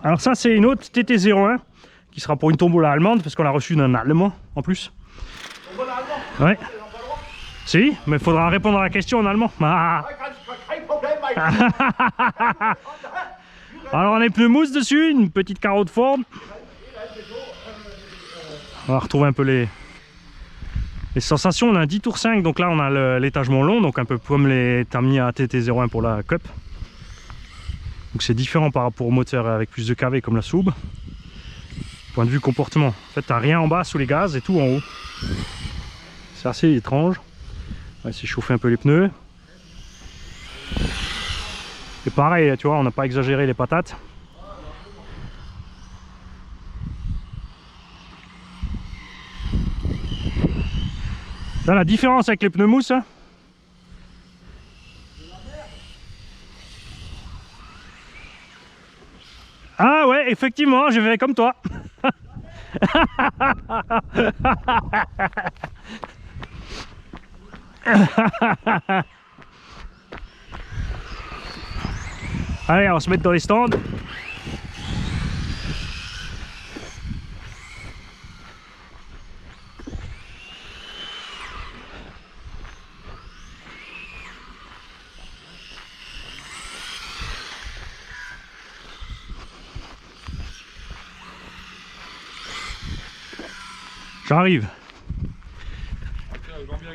Alors ça c'est une autre TT01 qui sera pour une tombola allemande parce qu'on l'a reçue d'un allemand en plus. Tombola allemande? Ouais. Si, mais il faudra répondre à la question en allemand. Ah. Alors on a les pneus mousse dessus, une petite carreau de Ford. On va retrouver un peu les sensations. On a un 10 tours 5, donc là on a l'étagement long, donc un peu comme les Tamiya TT01 pour la Cup. Donc c'est différent par rapport au moteur avec plus de KV comme la Sub. Point de vue comportement, en fait t'as rien en bas sous les gaz et tout en haut. C'est assez étrange. On va essayer de chauffer un peu les pneus. Et pareil, tu vois, on n'a pas exagéré les patates. Là, la différence avec les pneus mousse, hein. Ah ouais, effectivement, je vais comme toi. Allez, on va se mettre dans les stands. J'arrive.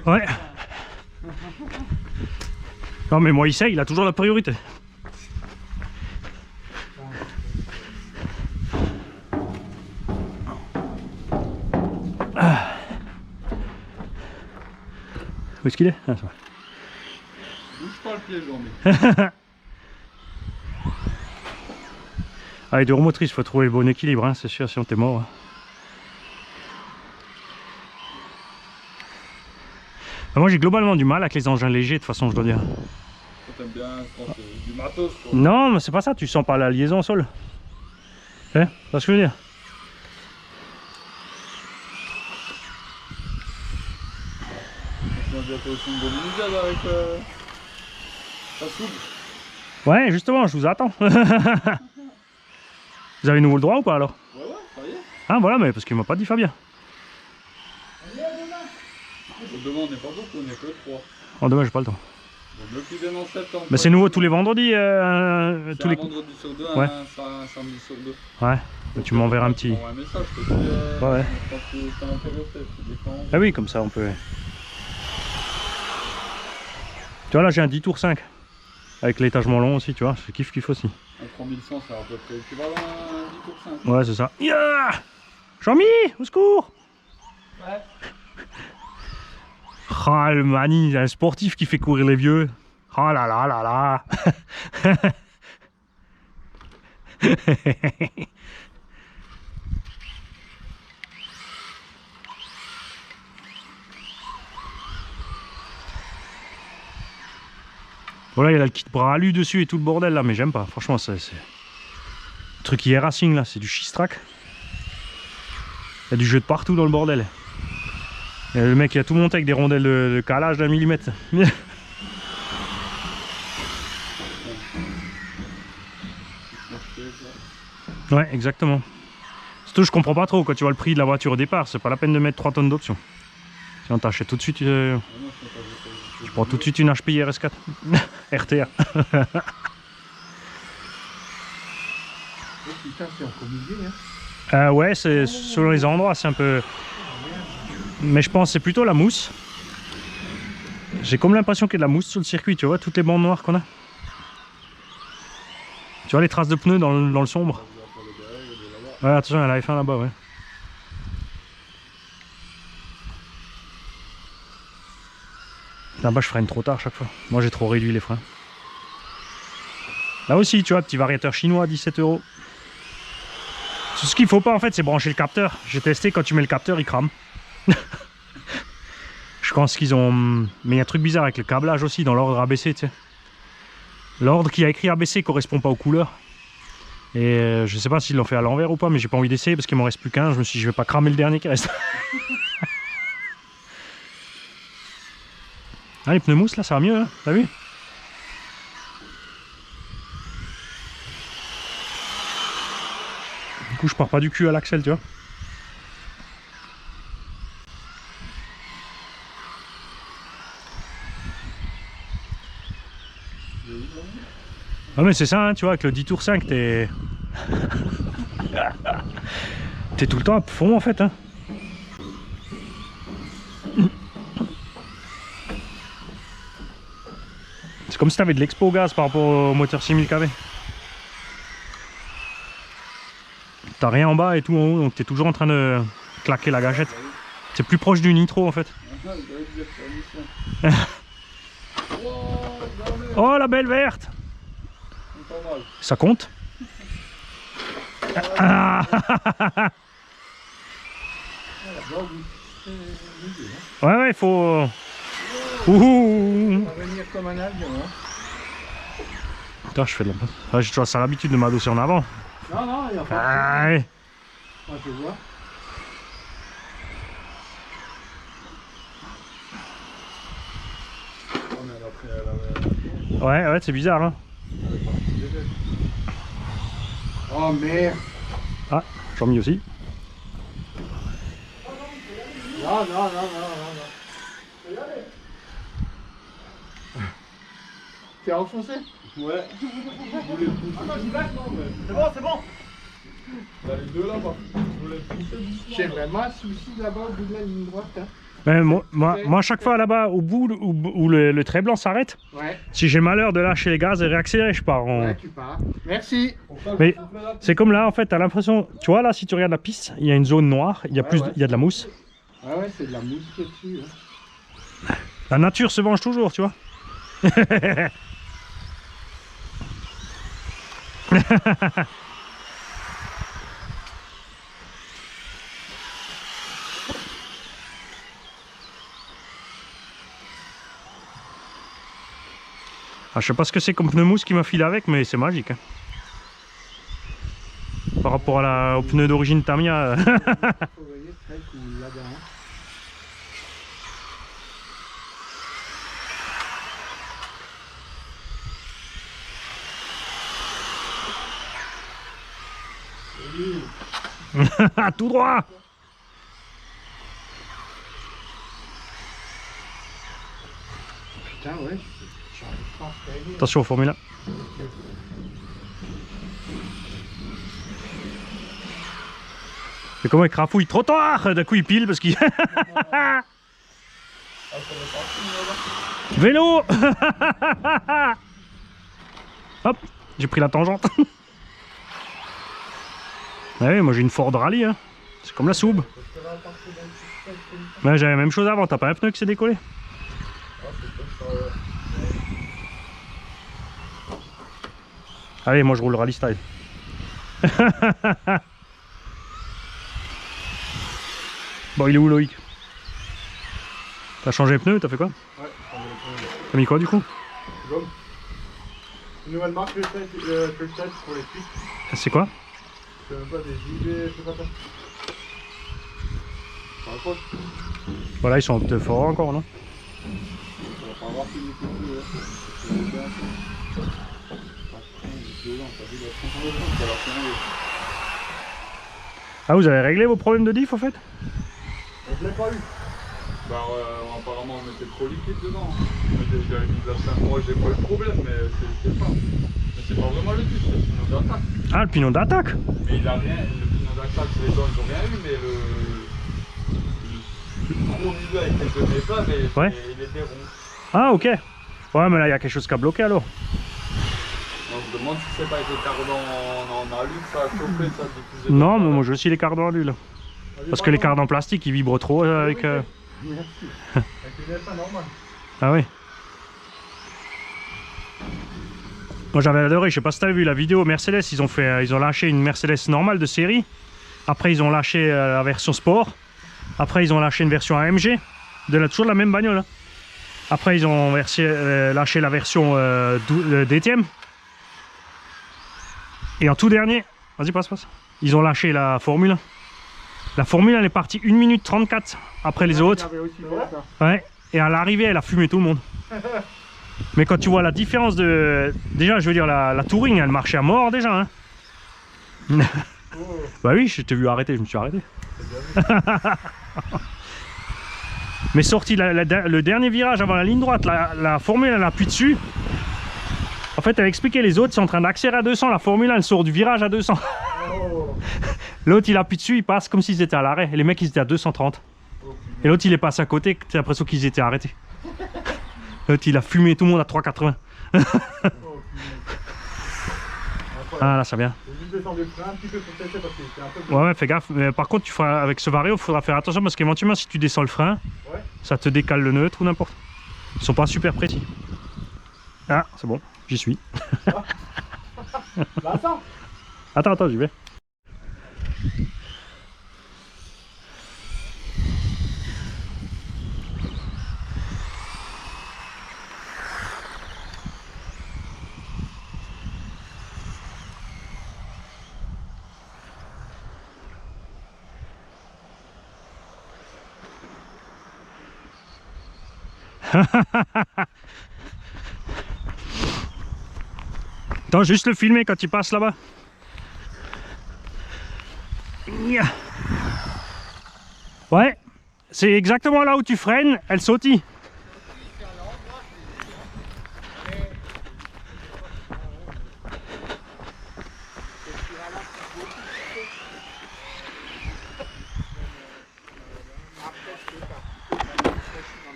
Ouais. Non mais moi il sait, il a toujours la priorité. Ah. Où est-ce qu'il est, ah, ça va. Bouge pas le pied, Jean-Mi. Avec deux roues motrices, il faut trouver le bon équilibre, hein, c'est sûr, sinon t'es mort. Hein. Moi j'ai globalement du mal avec les engins légers, de toute façon, je dois dire. T'aimes bien quand c'est du matos, quoi. Non, mais c'est pas ça, tu sens pas la liaison au sol. Hein, c'est ce que je veux dire. On a bientôt aussi une bonne initiale avec la soupe. Ouais, justement, je vous attends. Vous avez nouveau le droit ou pas alors? Ouais, ça y est. Ah voilà, mais parce qu'il m'a pas dit Fabien. Demain, on n'est pas beaucoup, on n'est que 3. Oh dommage, j'ai pas le temps. Vaut mieux qu'ils viennent en septembre. Mais c'est nouveau tous les vendredis. Tous les... un vendredi sur 2, ouais. un samedi sur 2. Ouais, mais tu m'enverras un petit. Un message, je te dis, ouais. quand tu t'es intéressé, tu dis quand. Ah oui, comme ça on peut. Tu vois là j'ai un 10 tours 5. Avec l'étagement long aussi, tu vois, c'est kiff aussi. Un 3100, c'est à peu près équivalent à un 10 tours 5. Ouais, c'est ça. Yeah, Jean-Mi, au secours. Ouais. Ah, le mani, un sportif qui fait courir les vieux. Oh là là là là. Voilà, il y a le kit bras alu dessus et tout le bordel là, mais j'aime pas. Franchement, c'est le truc qui est racing là, c'est du Shistrack. Il y a du jeu de partout dans le bordel. Et le mec il a tout monté avec des rondelles de calage d'un millimètre. Ouais, exactement. Surtout je comprends pas trop quand tu vois le prix de la voiture au départ, c'est pas la peine de mettre 3 tonnes d'options. Si on t'achète tout de suite, tu prends tout de suite une HPI RS4 RTA. Putain, c'est encore musée, hein. Ouais, c'est selon les endroits, c'est un peu. Mais je pense que c'est plutôt la mousse. J'ai comme l'impression qu'il y a de la mousse sur le circuit, tu vois, toutes les bandes noires qu'on a. Tu vois les traces de pneus dans le sombre. Ouais, attention, il y a la F1 là-bas, ouais. Là-bas, je freine trop tard chaque fois. Moi, j'ai trop réduit les freins. Là aussi, tu vois, petit variateur chinois, 17 €. Ce qu'il faut pas, en fait, c'est brancher le capteur. J'ai testé, quand tu mets le capteur, il crame. Je pense qu'ils ont... Mais il y a un truc bizarre avec le câblage aussi, dans l'ordre ABC, tu sais. L'ordre qui a écrit ABC correspond pas aux couleurs. Et je sais pas s'ils l'ont fait à l'envers ou pas, mais j'ai pas envie d'essayer parce qu'il m'en reste plus qu'un. Je me suis dit, je vais pas cramer le dernier qui reste. Ah, les pneus mousse là, ça va mieux, hein, t'as vu? Du coup, je pars pas du cul à l'axel, tu vois. Ah mais c'est ça, hein, tu vois, avec le 10 tours 5, t'es... t'es tout le temps à fond en fait. Hein. C'est comme si t'avais de l'expo au gaz par rapport au moteur 6000 kV. T'as rien en bas et tout en haut, donc t'es toujours en train de claquer la gâchette. C'est plus proche du nitro en fait. Oh la belle verte! Ça compte? Ah. Ouais, ouais, il faut... Ouh. Ça va venir comme un avion. Hein. Putain, je fais de la... Ah, j'ai toujours ça l'habitude de m'adosser en avant. Non, non, il n'y a pas de... Ah, ouais. Moi, je vois. Oh, mais après, elle Ouais, ouais, c'est bizarre, hein. Oh merde! Ah, j'en mis aussi. Non, non, non, non, non, non. T'es enfoncé? Ouais. C'est bon, c'est bon. T'as les deux là-bas. J'ai vraiment un souci là-bas au bout de la ligne droite. Hein. Moi, à chaque fois là-bas, au bout où le trait blanc s'arrête, Ouais. si j'ai malheur de lâcher les gaz et réaccélérer, je pars en... Ouais, tu pars. Merci. Mais c'est comme là, en fait, t'as l'impression... Tu vois, là, si tu regardes la piste, il y a une zone noire, il y a, il y a de la mousse. Ouais, ouais, c'est de la mousse qui est dessus. Hein. La nature se venge toujours, tu vois. Ah, je sais pas ce que c'est comme pneu mousse qui m'a filé avec, mais c'est magique. Hein. Par rapport à au pneu d'origine Tamiya. Faut voyez, très cool là-bas. Hein. Tout droit. Putain, ouais, j'arrive pas à freiner. Attention au Formule 1. C'est comment il crafouille trottoir. D'un coup il pile parce qu'il... Vélo. Hop, j'ai pris la tangente. Ah oui, moi j'ai une Ford Rally, hein. C'est comme la Soub. Mais j'avais la même chose avant, t'as pas un pneu qui s'est décollé? Allez, moi je roule rallye style. Bon, il est où Loïc? T'as changé les pneus, t'as fait quoi? Ouais, T'as mis quoi du coup? gomme. Une nouvelle marque que je teste pour les suites. C'est quoi? C'est même pas des JB, je sais pas quoi. Ça raccroche. Voilà, ils sont un peu forts encore, non? On va pas avoir fini tout le coup. Ah, vous avez réglé vos problèmes de diff au fait? Je l'ai pas eu. Bah apparemment on mettait trop liquide dedans. J'avais mis de la 5 mois, j'ai pas eu de problème, mais c'est pas. Mais c'est pas vraiment le but, c'est le pignon d'attaque. Ah, le pignon d'attaque? Mais il a rien, le pignon d'attaque, les gens ils ont rien eu, mais le gros milieu avec les deux mépas, mais ouais. il était rond. Ah, ok. Ouais, mais là il y a quelque chose qui a bloqué alors. On se demande si c'est pas avec les cardans en alu que ça a chauffé, ça diffusé. Non, mais moi j'ai aussi les cardans à l'huile. Parce que les cardans plastiques ils vibrent trop avec. Merci. Avec une FA normale. Ah oui. Moi j'avais adoré, je sais pas si t'avais vu la vidéo Mercedes, ils ont lâché une Mercedes normale de série. Après ils ont lâché la version sport. Après ils ont lâché une version AMG. Toujours la même bagnole. Hein. Après ils ont lâché la version DTM. Et en tout dernier, vas-y passe. Ils ont lâché la Formule 1. La Formule 1 elle est partie 1 minute 34 après les autres. Ouais. Et à l'arrivée elle a fumé tout le monde. Mais quand tu vois la différence de... Déjà je veux dire la Touring elle marchait à mort déjà. Hein. Ouais, Bah oui, je t'ai vu arrêter, je me suis arrêté. Mais sorti le dernier virage avant la ligne droite, la Formule elle appuie dessus. En fait, elle expliquait les autres, ils sont en train d'accélérer à 200, la Formule elle sort du virage à 200. L'autre il appuie dessus, il passe comme s'ils étaient à l'arrêt. Et les mecs ils étaient à 230. Et l'autre il est passé à côté, t'as l'impression qu'ils étaient arrêtés. L'autre il a fumé tout le monde à 3,80. Ah là ça vient. Ouais, fais gaffe. Mais par contre, avec ce Vario, il faudra faire attention parce qu'éventuellement, si tu descends le frein, ça te décale le neutre ou n'importe. Ils sont pas super précis. Ah, c'est bon, j'y suis. Attends, j'y vais. Attends, juste le filmer quand il passe là-bas. Ouais, c'est exactement là où tu freines, elle sautille.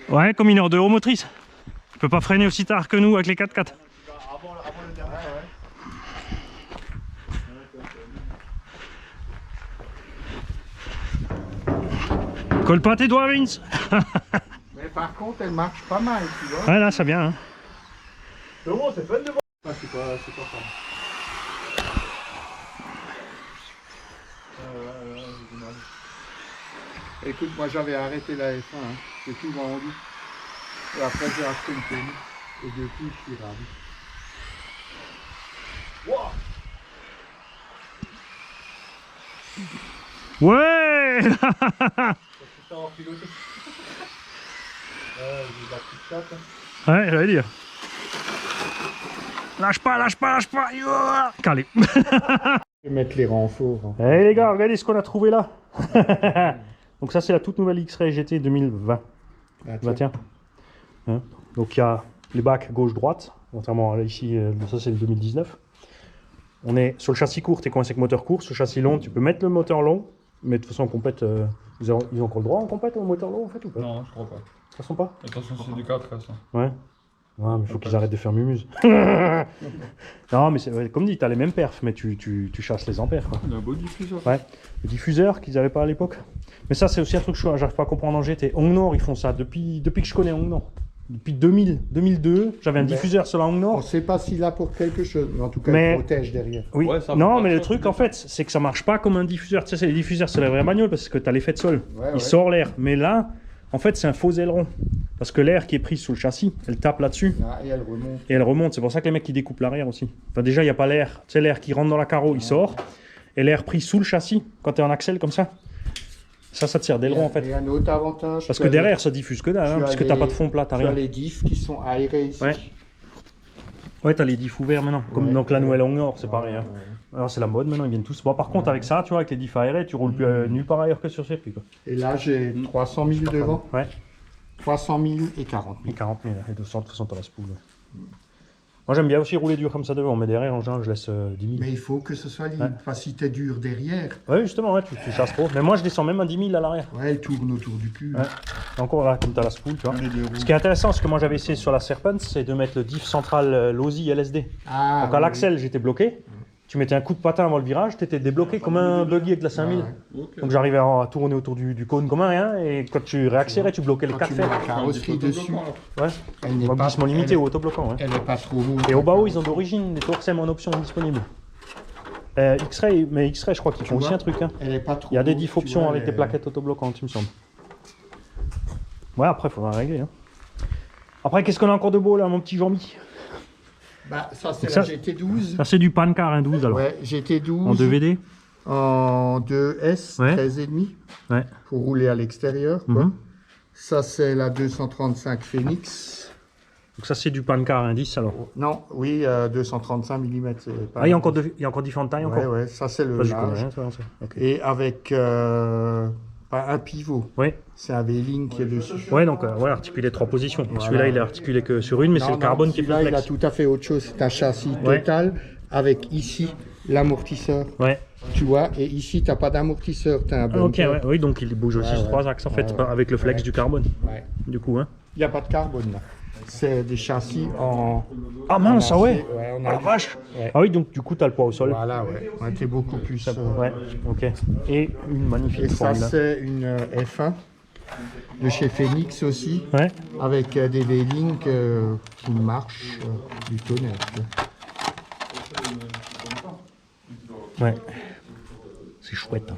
Ouais, comme une heure de haut motrice. Tu peux pas freiner aussi tard que nous avec les 4x4. Colle pas tes doigts, Vince. Mais par contre, elle marche pas mal, tu vois. Ouais, là, ça vient. Hein. C'est bon, c'est fun de voir. Ah, c'est pas ça. Écoute, moi j'avais arrêté la F1, hein. J'ai tout vendu. Et après j'ai acheté une tenue. Et depuis, je suis ravi. Wow. Ouais. Ouais, j'allais dire. Lâche pas. Calé. Je vais mettre les renforts. Hein. Hey les gars, regardez ce qu'on a trouvé là. Donc ça c'est la toute nouvelle X-Ray GT 2020. Ah, Bah tiens. Hein. Donc il y a les bacs gauche-droite. Contrairement à ici, ça c'est le 2019. On est sur le châssis court, t'es coincé avec moteur court. Sur le châssis long, tu peux mettre le moteur long. Mais de toute façon, complète, ils ont encore le droit en complète au moteur long en fait ou pas? Non, je crois pas. De toute façon pas. Attention, c'est du 4S. Hein. Ouais. Ouais, mais il faut qu'ils arrêtent de faire mumuse. Non, mais c'est comme dit, t'as les mêmes perfs, mais tu chasses les ampères. Quoi. Il a un beau diffuseur. Ouais, le diffuseur qu'ils n'avaient pas à l'époque. Mais ça, c'est aussi un truc que j'arrive pas à comprendre en GT. Hongnor, ils font ça depuis que je connais Hongnor. Depuis 2002, j'avais un diffuseur sur la On ne Hongnor. sait pas s'il a pour quelque chose, mais en tout cas, Mais- il protège derrière. Oui, Ouais, ça non, va mais pas le de truc chose, en fait, c'est que ça marche pas comme un diffuseur. Tu sais, c'est les diffuseurs, c'est la vraie bagnole parce que tu as l'effet de sol. Ouais, Il ouais. sort l'air. Mais là, en fait, c'est un faux aileron. Parce que l'air qui est pris sous le châssis, elle tape là-dessus. Ah, et elle remonte. Et elle remonte. C'est pour ça que les mecs qui découpent l'arrière aussi. Enfin, déjà, il n'y a pas l'air. Tu sais, l'air qui rentre dans la carreau, il sort. Et l'air pris sous le châssis, quand tu es en axle comme ça, ça tire d'aileron en fait. Et un autre avantage. Parce tu que as derrière, ça diffuse que dalle, hein, tu as parce que tu n'as pas de fond plat, tu Tu as rien. les diffs qui sont aérés ici. Ouais. Ouais, tu as les diffs ouverts maintenant. Comme Ouais. donc la nouvelle Hongnor, c'est pareil. Hein. Ouais. Alors, c'est la mode maintenant, ils viennent tous. Bon, par contre, avec ça, tu vois, avec les diffs aérés, tu roules plus nulle part ailleurs que sur circuit. Quoi. Et là, j'ai 300 000 devant. Ouais. 300 000 et 40 Et 000. 40 000, et 200, de toute façon, t'as la spoule. Moi, j'aime bien aussi rouler dur comme ça devant, mais derrière, en général, je laisse 10 000. Mais il faut que ce soit libre. Ouais. Parce que si t'es dur derrière, Ouais, justement, ouais, tu chasses trop. Mais moi, je descends même à 10 000 à l'arrière. ouais, elle tourne autour du cul. Ouais. Et encore là, comme t'as la spoule, tu vois. Les deux roues. Ce qui est intéressant, ce que moi j'avais essayé sur la Serpent, c'est de mettre le diff central LOSI LSD. Ah, Donc à oui, l'axel, j'étais bloqué. Tu mettais un coup de patin avant le virage, t'étais débloqué comme un buggy avec la 5000. Ouais. Ok. Donc j'arrivais à tourner autour du cône comme un rien, et quand tu réaccélérais, tu bloquais les Quand 4 tu mets fers. la carrosserie dessus, Ouais, elle n'est pas, glissement limité elle, ou autobloquant. Ouais. elle est pas trop lourde. Et au bas, ils ont d'origine des Torsem en option disponibles. X-Ray, mais X-Ray, je crois qu'ils font aussi vois, un truc. Hein. Elle est pas trop Il y a des lourde, diff tu options vois, avec elle des est- plaquettes autobloquantes, il me semble. Ouais, après, il faudra régler. Hein. Après, qu'est-ce qu'on a encore de beau là, mon petit Jean-Mi? Bah, ça, c'est Donc la ça- GT12. Ça, c'est du Pancar 1.12 alors. Ouais, GT12. En 2VD. En 2S, Ouais. 13,5. Ouais. Pour rouler à l'extérieur. quoi. Mhm. Ça, c'est la 235 Phoenix. Donc ça c'est du Pancar indice alors. Non, oui, 235 mm. Ah, il y a encore différentes tailles encore. Ouais, ça c'est le Ça, je connais large. rien, ça. Ok. Et avec un pivot. Ouais. C'est un V-Link qui est dessus. Ouais, donc ouais, articulé 3 positions. Voilà. Celui-là il est articulé que sur une, mais c'est le carbone qui est plus Là, il a flex. tout à fait autre chose. C'est un châssis Ouais. total avec ici l'amortisseur. Ouais. Tu vois, et ici, tu n'as pas d'amortisseur, tu as un Ah, ok, bumper. ouais. Oui, donc il bouge aussi Ouais, sur ouais. 3 axes en fait, Ouais, ouais. avec le flex Ouais. du carbone. Ouais. Du coup, hein. Il n'y a pas de carbone là. C'est des châssis en. Ah mince, en ah ouais. acier. Ouais, on Ah a la vache. Ouais. Ah oui, donc du coup, tu as le poids au sol. Voilà, ouais. On était beaucoup plus. Ouais, ok. Et une magnifique Et ça, formule. c'est une F1 de chez Phoenix aussi, Ouais. avec des V-Link qui marchent du tonnerre. tu vois. Ouais. C'est chouette. Hein.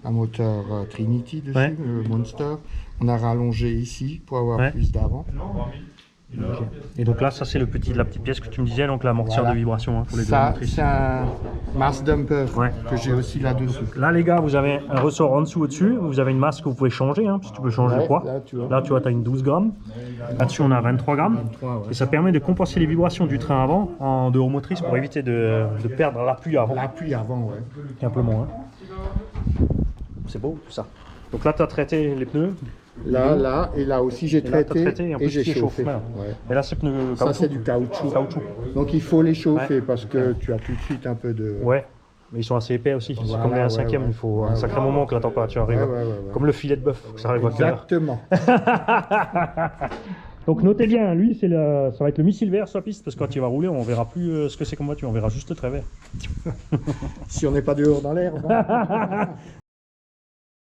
Un moteur Trinity dessus, Ouais. le Monster. On a rallongé ici pour avoir Ouais. plus d'avant. Ok. Et donc là, ça c'est la petite pièce que tu me disais, donc l'amortisseur Voilà. de vibration hein, pour les deux Ça, motrices. c'est un mass dumper Ouais. que j'ai aussi là-dessous. Là les gars, vous avez un ressort en dessous au-dessus, vous avez une masse que vous pouvez changer, hein, si tu peux changer le Ouais, poids. là, tu vois. tu as une 12 grammes. Là-dessus, on a 23 grammes. 23, ouais. Et ça permet de compenser les vibrations du train avant en dehors motrice pour éviter de perdre l'appui avant. L'appui avant, ouais. Simplement. Hein. C'est beau tout ça. Donc là, tu as traité les pneus. Là, et là aussi j'ai Et là, t'as traité, traité, et en plus, j'ai tu les chauffes, chauffé. voilà. Ouais. Et là, c'est pneus Ça caoutchouc. c'est du caoutchouc. Caoutchouc. Donc il faut les chauffer parce que tu as tout de suite un peu de... Ouais. Mais ils sont assez épais aussi. C'est Voilà, comme les ouais, 1/5e, ouais. il faut un Ouais, sacré ouais. moment que la température arrive. Ouais. Comme le filet de bœuf, faut que ça arrive à quelle heure. Exactement. Donc notez bien, lui, ça va être le missile vert sur la piste, parce que quand il va rouler, on verra plus ce que c'est comme voiture, on verra juste le trait vert. Si on n'est pas dehors dans l'herbe. Hein.